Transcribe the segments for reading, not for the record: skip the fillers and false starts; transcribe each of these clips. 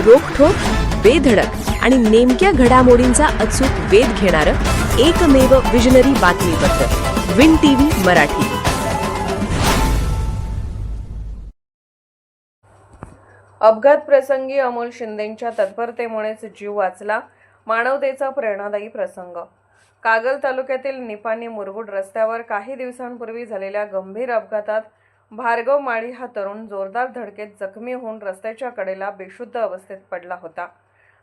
रोखठोक, बेधडक आणि नेमक्या घडामोडींचा अचूक वेध घेणारं एकमेव विजनरी बातमीपत्र विन टीव्ही मराठी. अपघात प्रसंगी अमोल शिंदेंच्या तत्परतेमुळेच जीव वाचला. मानवतेचा प्रेरणादायी प्रसंग. कागल तालुक्यातील निपाणी मुरगुड रस्त्यावर काही दिवसांपूर्वी झालेल्या गंभीर अपघातात भार्गव माळी हा तरुण जोरदार धडकेत जखमी होऊन रस्त्याच्या कडेला बेशुद्ध अवस्थेत पडला होता.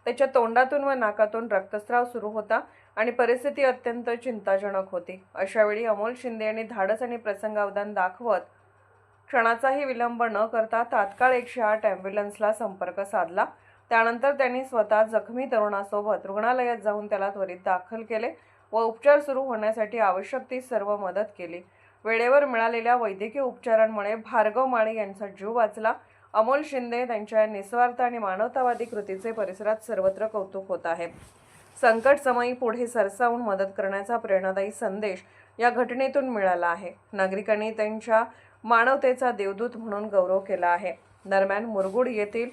त्याच्या तोंडातून व नाकातून रक्तस्राव सुरू होता आणि परिस्थिती अत्यंत चिंताजनक होती. अशावेळी अमोल शिंदे यांनी धाडस आणि प्रसंगावधान दाखवत क्षणाचाही विलंब न करता तात्काळ 108 ॲम्ब्युलन्सला संपर्क साधला. त्यानंतर त्यांनी स्वतः जखमी तरुणासोबत रुग्णालयात जाऊन त्याला त्वरित दाखल केले व उपचार सुरू होण्यासाठी आवश्यक ती सर्व मदत केली. वेळेवर मिळालेल्या वैद्यकीय उपचारांमुळे भार्गव माळी यांचा जीव वाचला. अमोल शिंदे त्यांच्या निस्वार्थ आणि मानवतावादी कृतीचे परिसरात सर्वत्र कौतुक होत आहे. संकटसमयी पुढे सरसावून मदत करण्याचा प्रेरणादायी संदेश या घटनेतून मिळाला आहे. नागरिकांनी त्यांच्या मानवतेचा देवदूत म्हणून गौरव केला आहे. दरम्यान मुरगुड येथील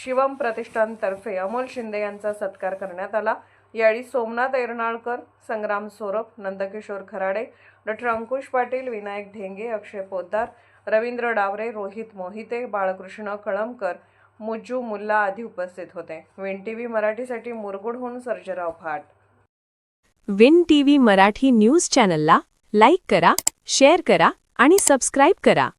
शिवम प्रतिष्ठानतर्फे अमोल शिंदे यांचा सत्कार करण्यात आला. यावेळी सोमनाथ एर्नाळकर, संग्राम सोरप, नंदकिशोर खराडे, डॉ. अंकुश पाटील, विनायक ढेंगे, अक्षय पोद्दार, रवींद्र डावरे, रोहित मोहिते, बाळकृष्ण कळमकर, मुज्जू मुल्ला आदी उपस्थित होते. विन टीव्ही मराठीसाठी मुरगुडहून सर्जेराव भाट. विन टीव्ही मराठी न्यूज चॅनलला लाईक करा, शेअर करा आणि सबस्क्राईब करा.